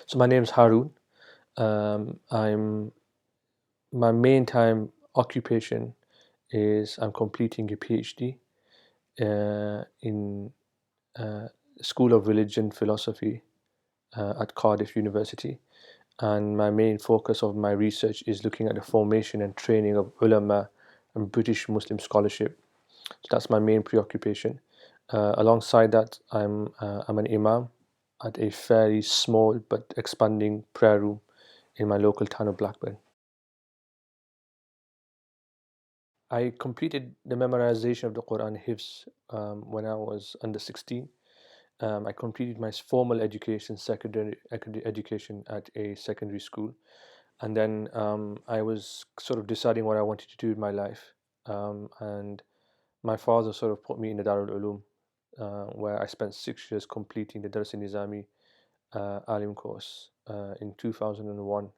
So my name's Haroon. I'm My main time occupation is I'm completing a PhD in uh, School of Religion Philosophy at Cardiff University, and my main focus of my research is looking at the formation and training of ulama and British Muslim scholarship. So that's my main preoccupation. Alongside that, I'm an imam at a fairly small but expanding prayer room in my local town of Blackburn. I completed the memorization of the Quran Hifz when I was under 16. I completed my formal education, secondary education at a secondary school, and then I was sort of deciding what I wanted to do with my life. And my father sort of put me in the Darul Uloom, where I spent 6 years completing the Darse Nizami Alim course in 2001,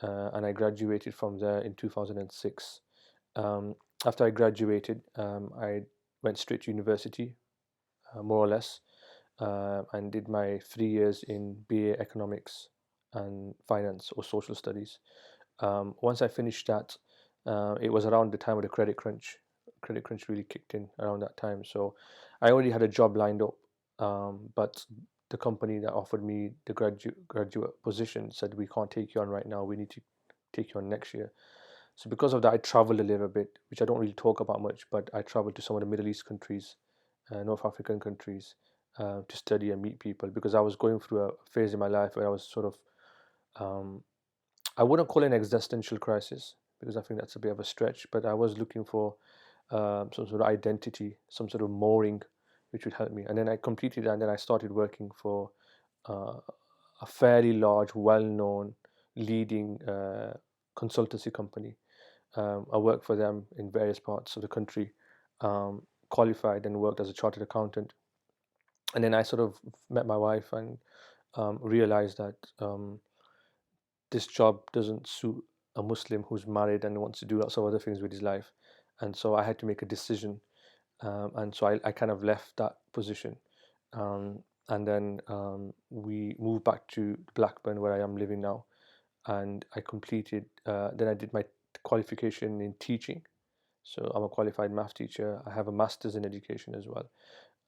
and I graduated from there in 2006. Um, After I graduated, I went straight to university, more or less, and did my 3 years in BA Economics and Finance or Social Studies. Once I finished that, it was around the time of the credit crunch. Credit crunch really kicked in around that time, so I already had a job lined up, but the company that offered me the graduate position said we can't take you on right now. We need to take you on next year. So because of that, I traveled a little bit, which I don't really talk about much, but I traveled to some of the Middle East countries, North African countries, to study and meet people because I was going through a phase in my life where I was sort of, um, I wouldn't call it an existential crisis because I think that's a bit of a stretch, but I was looking for some sort of identity, some sort of mooring, which would help me. And then I completed that, and then I started working for uh, a fairly large, well-known, leading consultancy company. I worked for them in various parts of the country, qualified and worked as a chartered accountant. And then I sort of met my wife and realized that this job doesn't suit a Muslim who's married and wants to do lots of other things with his life. And so I had to make a decision. And so I kind of left that position. Um, and then we moved back to Blackburn, where I am living now. And then I did my qualification in teaching. So I'm a qualified math teacher. I have a master's in education as well.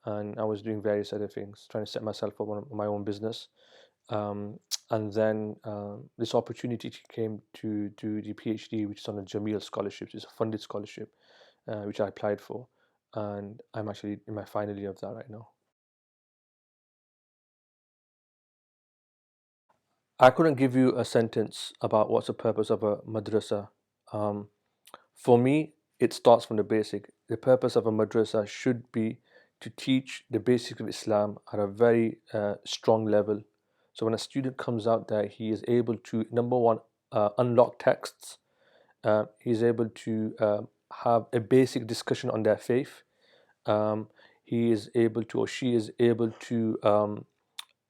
And I was doing various other things, trying to set myself up on my own business. Um, and then this opportunity came to do the PhD, which is on a Jameel scholarship. It's a funded scholarship, which I applied for. And I'm actually in my final year of that right now. I couldn't give you a sentence about what's the purpose of a madrasa. Um, For me, it starts from the basic. The purpose of a madrasa should be to teach the basics of Islam at a very strong level. So when a student comes out there, he is able to, number one, unlock texts. He's able to have a basic discussion on their faith. Um, he is able to, or she is able to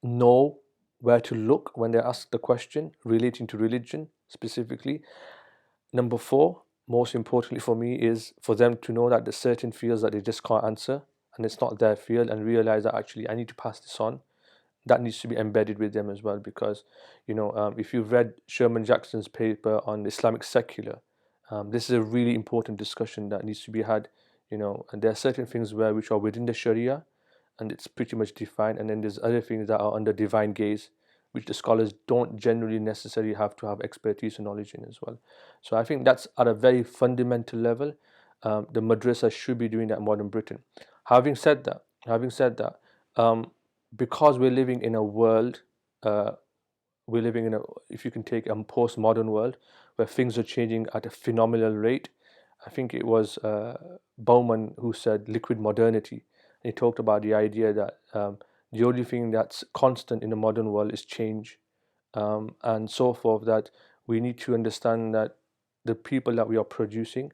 know where to look when they're asked the question relating to religion specifically. Number four, most importantly for me, is for them to know that there's certain fields that they just can't answer and it's not their field, and realize that actually I need to pass this on. That needs to be embedded with them as well because, if you've read Sherman Jackson's paper on Islamic secular, this is a really important discussion that needs to be had. And there are certain things which are within the Sharia and it's pretty much defined, and then there's other things that are under divine gaze, which the scholars don't generally necessarily have to have expertise and knowledge in as well. So I think that's at a very fundamental level. The madrasa should be doing that in modern Britain. Having said that, um, because we're living in a world, uh, we're living in a, if you can take a postmodern world where things are changing at a phenomenal rate. I think it was Bauman who said liquid modernity. He talked about the idea that the only thing that's constant in the modern world is change, and so forth. That we need to understand that the people that we are producing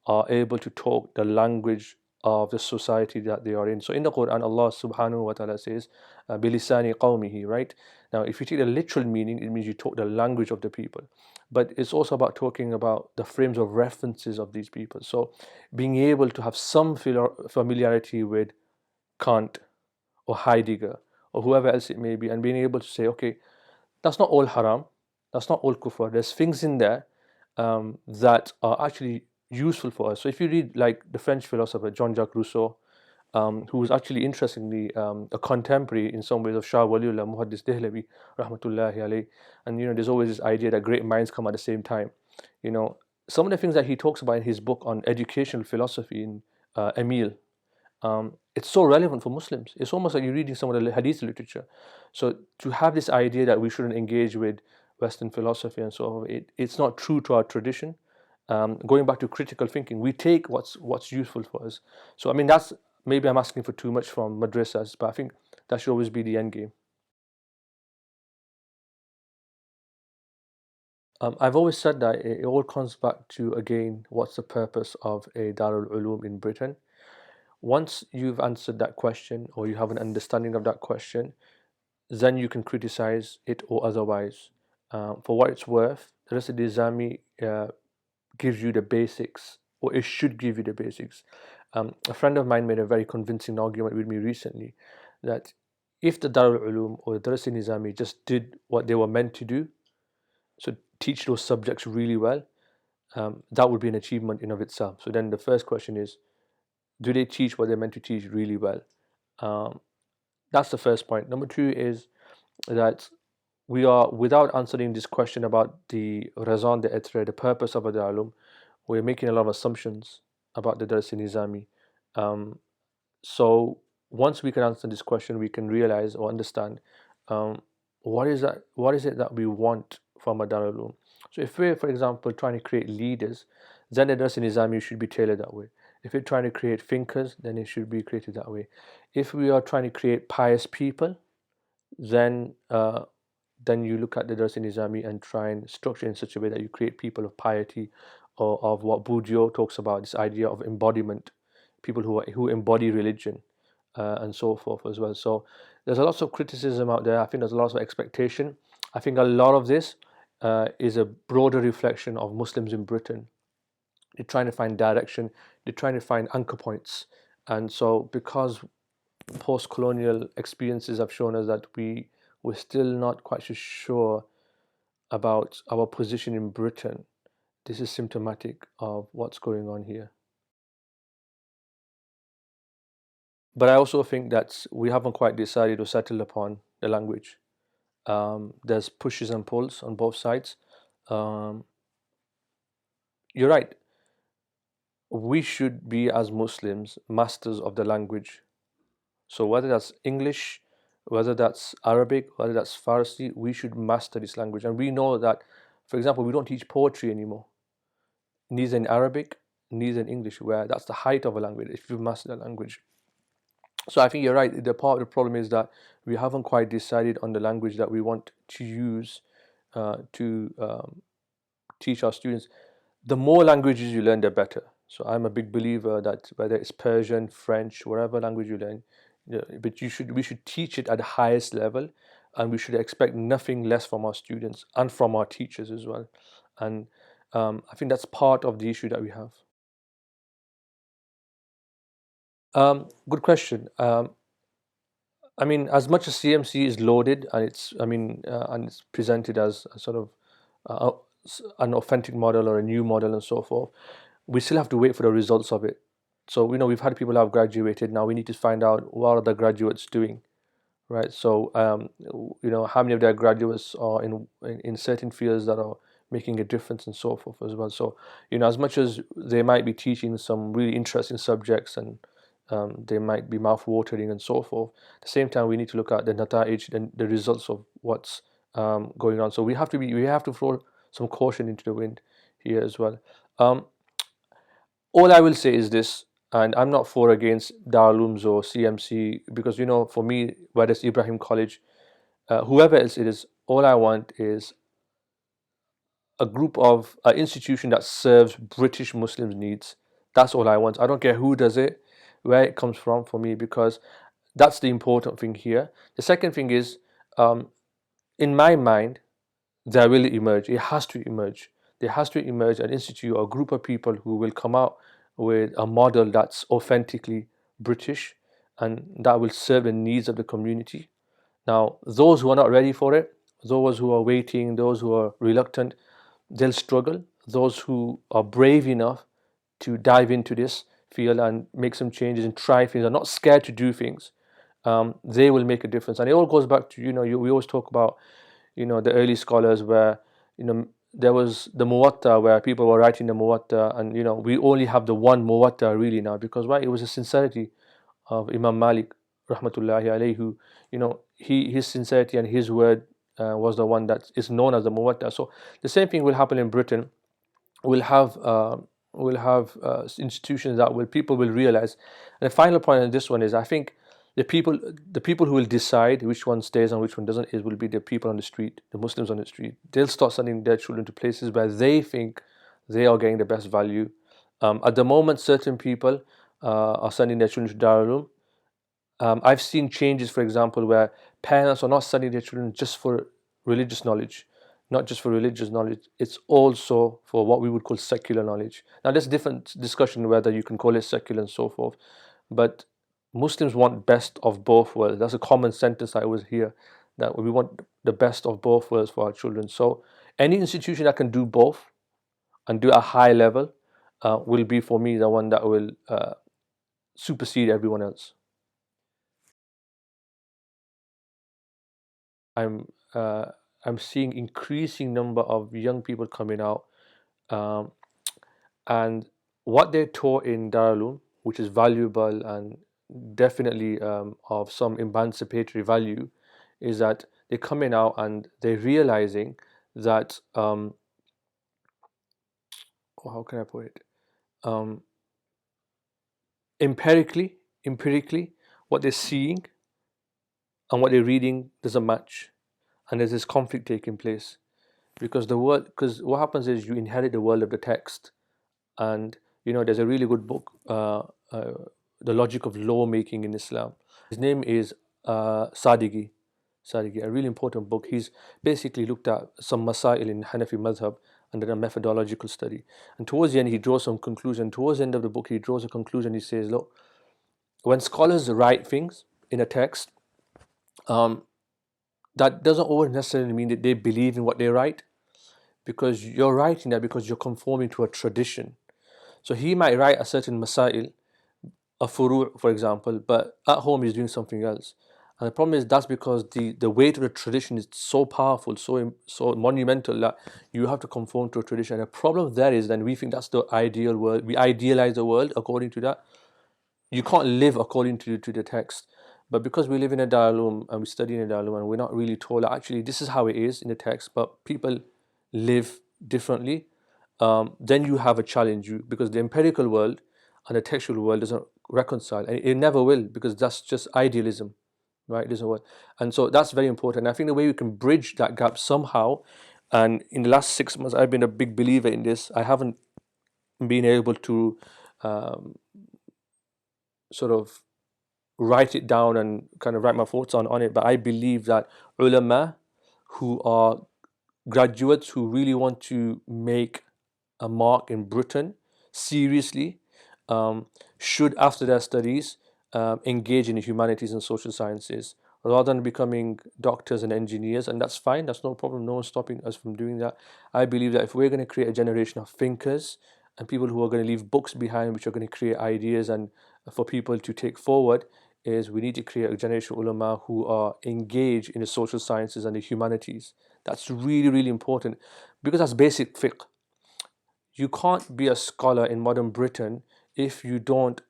are able to talk the language of the society that they are in. So in the Quran, Allah subhanahu wa ta'ala says, bilisani qawmihi, right? Now, if you take the literal meaning, it means you talk the language of the people. But it's also about talking about the frames of references of these people. So being able to have some familiarity with Kant or Heidegger or whoever else it may be, and being able to say, okay, That's not all haram. That's not all kufr. There's things in there that are actually useful for us. So if you read like the French philosopher Jean-Jacques Rousseau, who was actually interestingly a contemporary in some ways of Shah Waliullah Muhaddis Dehlavi, rahmatullahi alayh. And there's always this idea that great minds come at the same time. You know, some of the things that he talks about in his book on educational philosophy in Emil, it's so relevant for Muslims. It's almost like you're reading some of the hadith literature. So to have this idea that we shouldn't engage with Western philosophy and so on, it's not true to our tradition. Going back to critical thinking, we take what's useful for us. So I mean, that's maybe I'm asking for too much from madrasas, but I think that should always be the end game. I've always said that it all comes back to, again, what's the purpose of a Darul Uloom in Britain? Once you've answered that question or you have an understanding of that question, then you can criticize it or otherwise. For what it's worth, Darse Nizami gives you the basics, or it should give you the basics. A friend of mine made a very convincing argument with me recently that if the Darul Uloom or the Darse Nizami just did what they were meant to do, so teach those subjects really well, that would be an achievement in of itself. So then the first question is, do they teach what they're meant to teach really well? That's the first point. Number two is that we are, without answering this question about the raison d'etre, the purpose of a Darul, we're making a lot of assumptions about the Darse Nizami. So once we can answer this question, we can realize or understand what is it that we want from a Darul Uloom. So if we're, for example, trying to create leaders, then the Darse Nizami should be tailored that way. If we're trying to create thinkers, then it should be created that way. If we are trying to create pious people, then you look at the Darse Nizami and try and structure in such a way that you create people of piety, or of what Bourdieu talks about, this idea of embodiment, people who embody religion, and so forth as well. So there's a lot of criticism out there. I think there's a lot of expectation. I think a lot of this is a broader reflection of Muslims in Britain. They're trying to find direction. They're trying to find anchor points. And so because post-colonial experiences have shown us that we're still not quite so sure about our position in Britain, this is symptomatic of what's going on here. But I also think that we haven't quite decided or settled upon the language. There's pushes and pulls on both sides. You're right. We should be, as Muslims, masters of the language. So whether that's English, whether that's Arabic, whether that's Farsi, we should master this language. And we know that, for example, we don't teach poetry anymore, neither in Arabic, neither in English, where that's the height of a language, if you master the language. So I think you're right. The part of the problem is that we haven't quite decided on the language that we want to use to teach our students. The more languages you learn, the better. So I'm a big believer that whether it's Persian, French, whatever language you learn, but we should teach it at the highest level, and we should expect nothing less from our students and from our teachers as well. And I think that's part of the issue that we have. Good question. I mean, as much as CMC is loaded and it's presented as a sort of uh, an authentic model or a new model and so forth, we still have to wait for the results of it. So we've had people who have graduated. Now we need to find out what are the graduates doing, right? So how many of their graduates are in certain fields that are making a difference and so forth as well. So as much as they might be teaching some really interesting subjects and they might be mouth-watering and so forth, at the same time we need to look at the nata'ij, the results of what's going on. So we have to throw some caution into the wind here as well. All I will say is this, and I'm not for or against Darulooms or CMC, because for me, whether it's Ibrahim College, whoever else it is, all I want is a group of an institution that serves British Muslims' needs. That's all I want. I don't care who does it, where it comes from, for me, because that's the important thing here. The second thing is, in my mind, there will emerge. It has to emerge. There has to emerge an institute or a group of people who will come out with a model that's authentically British and that will serve the needs of the community. Now, those who are not ready for it, Those who are waiting, those who are reluctant, they'll struggle. Those who are brave enough to dive into this field and make some changes and try things, are not scared to do things, they will make a difference. And it all goes back to, we always talk about, the early scholars where, there was the Muwatta where people were writing the Muwatta, and, we only have the one Muwatta really now because, why? It was the sincerity of Imam Malik, rahmatullahi alayhi, who, his sincerity and his word was the one that is known as the Muwatta. So the same thing will happen in Britain. We'll have institutions that will people will realize. And the final point on this one is, I think the people who will decide which one stays and which one doesn't is will be the people on the street, the Muslims on the street. They'll start sending their children to places where they think they are getting the best value. At the moment, certain people are sending their children to Darul Uloom. I've seen changes, for example, where parents are not sending their children just for religious knowledge, not just for religious knowledge, it's also for what we would call secular knowledge. Now, there's different discussion whether you can call it secular and so forth, but Muslims want best of both worlds. That's a common sentence I always hear, that we want the best of both worlds for our children. So, any institution that can do both and do a high level will be, for me, the one that will supersede everyone else. I'm uh, I'm seeing increasing number of young people coming out, um, and what they're taught in Darul, which is valuable and definitely of some emancipatory value, is that they're coming out and they're realizing that, how can I put it, um, empirically, what they're seeing and what they're reading doesn't match, and there's this conflict taking place because what happens is you inherit the world of the text. And there's a really good book, The Logic of Lawmaking in Islam. His name is Sadigi, a really important book. He's basically looked at some masail in Hanafi madhab and done a methodological study. And towards the end, he draws some conclusion. Towards the end of the book, he draws a conclusion. He says, look, when scholars write things in a text, um, that doesn't always necessarily mean that they believe in what they write, because you're writing that because you're conforming to a tradition. So he might write a certain masail, a furu', for example, but at home he's doing something else. And the problem is that's because the weight of the tradition is so powerful, so monumental, that you have to conform to a tradition. And the problem there is then we think that's the ideal world. We idealize the world according to that. You can't live according to the text. But because we live in a Darul and we study in a Darul and we're not really told actually this is how it is in the text, but people live differently, then you have a challenge. Because the empirical world and the textual world doesn't reconcile, and it never will, because that's just idealism, right? It doesn't work, and so that's very important. I think the way we can bridge that gap somehow, and in the last 6 months, I've been a big believer in this. I haven't been able to um, sort of write it down and kind of write my thoughts on it, but I believe that ulama who are graduates who really want to make a mark in Britain seriously, um, should, after their studies, engage in the humanities and social sciences rather than becoming doctors and engineers. And that's fine, that's no problem, no one's stopping us from doing that. I believe that if we're going to create a generation of thinkers and people who are going to leave books behind which are going to create ideas and for people to take forward, is we need to create a generation of ulama who are engaged in the social sciences and the humanities. That's really, really important, because that's basic fiqh. You can't be a scholar in modern Britain if you don't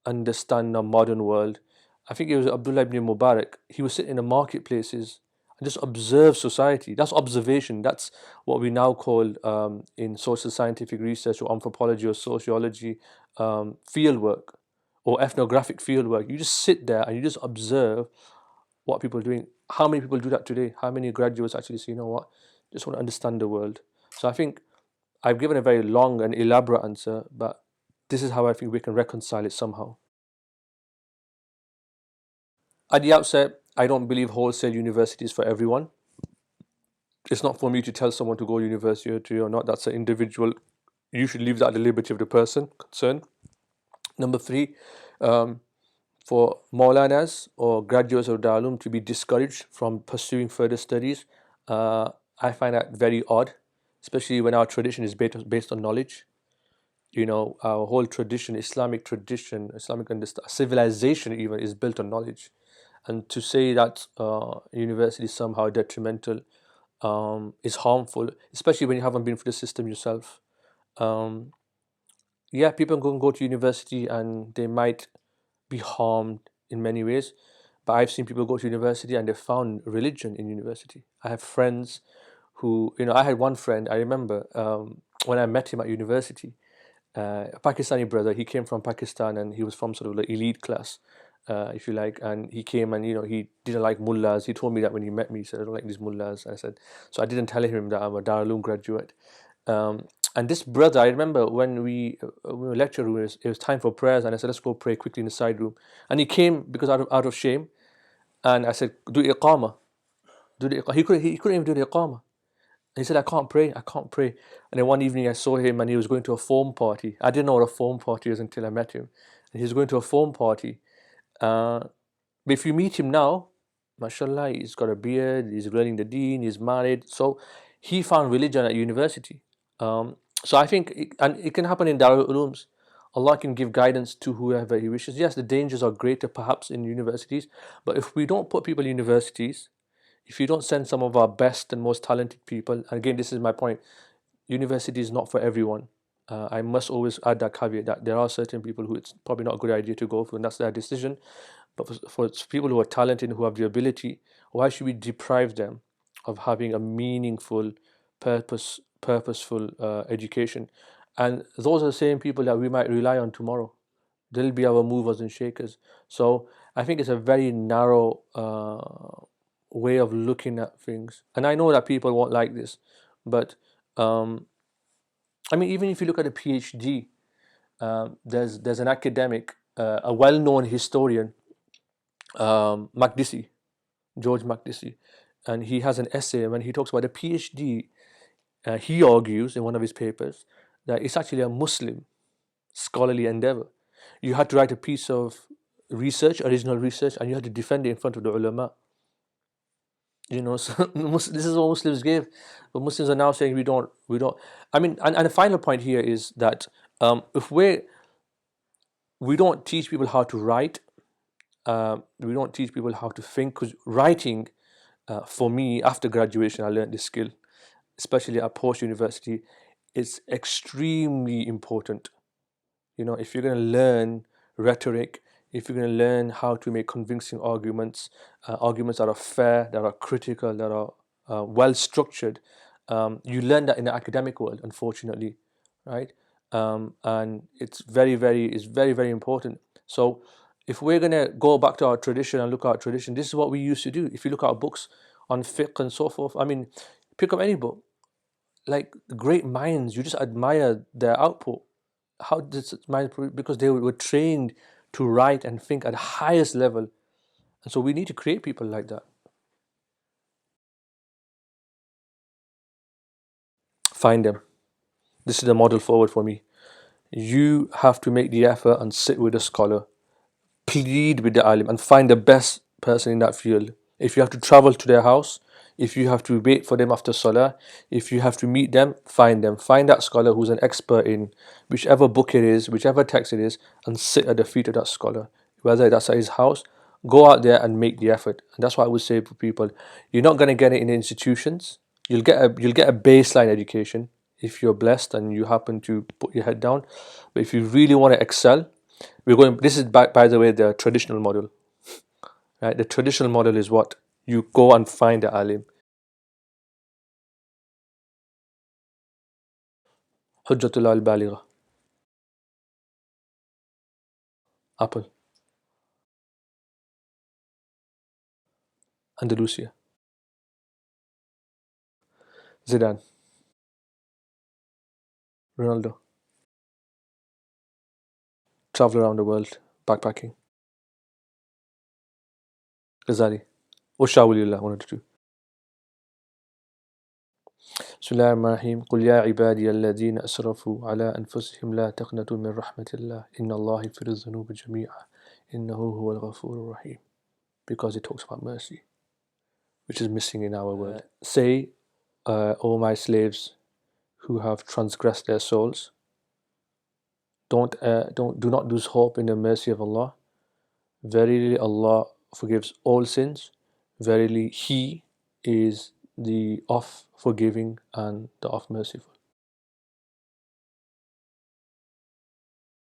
understand the modern world. I think it was Abdullah ibn Mubarak. He was sitting in the marketplaces and just observe society. That's observation. That's what we now call, in social scientific research or anthropology or sociology, fieldwork or ethnographic fieldwork. You just sit there and you just observe what people are doing. How many people do that today? How many graduates actually say, you know what, just want to understand the world? So I think I've given a very long and elaborate answer, but this is how I think we can reconcile it somehow. At the outset, I don't believe wholesale universities for everyone. It's not for me to tell someone to go to university or not. That's an individual. You should leave that at the liberty of the person concerned. Number three, um, for Maulanas or graduates of Darul to be discouraged from pursuing further studies, Uh, I find that very odd, especially when our tradition is based on knowledge. Our whole tradition, Islamic civilization even is built on knowledge. And to say that university is somehow detrimental is harmful, especially when you haven't been through the system yourself. Um, yeah, people can go to university and they might be harmed in many ways. But I've seen people go to university and they found religion in university. I have friends who, I had one friend, I remember when I met him at university, a Pakistani brother. He came from Pakistan and he was from sort of the elite class, if you like. And he came and he didn't like mullahs. He told me that when he met me. He said, "I don't like these mullahs." I said, so I didn't tell him that I'm a Darul Uloom graduate. And this brother, I remember when we were lecture room, it was time for prayers, and I said, "Let's go pray quickly in the side room." And he came because out of shame, and I said, "Do iqama, do the iqama." He couldn't even do the iqama. He said, I can't pray. And then one evening I saw him and he was going to a foam party. I didn't know what a foam party is until I met him. And he was going to a foam party. Uh, but if you meet him now, mashallah, he's got a beard, he's learning the deen, he's married. So he found religion at university. So I think, and it can happen in Darul Ulooms. Allah can give guidance to whoever He wishes. Yes, the dangers are greater perhaps in universities, but if we don't put people in universities, if you don't send some of our best and most talented people, and again, this is my point, university is not for everyone. I must always add that caveat that there are certain people who it's probably not a good idea to go for, and that's their decision. But for people who are talented, who have the ability, why should we deprive them of having a meaningful, purposeful education? And those are the same people that we might rely on tomorrow. They'll be our movers and shakers. So I think it's a very narrow way of looking at things. And I know that people won't like this, but um, I mean, even if you look at a PhD, there's an academic, a well-known historian, Makdisi, George Makdisi, and he has an essay when he talks about a PhD. He argues in one of his papers that it's actually a Muslim scholarly endeavor. You had to write a piece of research, original research, and you had to defend it in front of the ulama. So this is what Muslims give, but Muslims are now saying we don't. I mean, and the final point here is that if we don't teach people how to write, we don't teach people how to think, because writing, for me, after graduation, I learned this skill, especially at post university, is extremely important. If you're going to learn rhetoric, if you're going to learn how to make convincing arguments, arguments that are fair, that are critical, that are well structured, you learn that in the academic world, unfortunately, right? And it's very, very important. So if we're going to go back to our tradition and look at our tradition, this is what we used to do. If you look at our books on fiqh and so forth, I mean, pick up any book, like great minds, you just admire their output. How does mind? Because they were trained to write and think at the highest level, and so we need to create people like that. Find them. This is the model forward for me. You have to make the effort and sit with a scholar, plead with the alim, and find the best person in that field. If you have to travel to their house, if you have to wait for them after salah, if you have to meet them, find them. Find that scholar who's an expert in whichever book it is, whichever text it is, and sit at the feet of that scholar. Whether that's at his house, go out there and make the effort. And that's what I would say for people. You're not going to get it in institutions. You'll get a baseline education if you're blessed and you happen to put your head down. But if you really want to excel, we're going. This is by the way the traditional model, right? The traditional model is what you go and find the alim. Hujjatullah al-Baligha, Apple, Andalusia, Zidane, Ronaldo, travel around the world, backpacking, Ghazali, or Shawulillah, one of the two. بسم الله الرحمن الرحيم قل يا عبادي الذين أسرفوا على أنفسهم لا تقنطوا من رحمة الله إن الله يغفر الذنوب جميعا إنه هو الغفور الرحيم, because it talks about mercy. which is missing in our world. Say, O my slaves who have transgressed their souls, do not lose hope in the mercy of Allah. Verily, Allah forgives all sins. Verily, He is the oft forgiving and the oft merciful.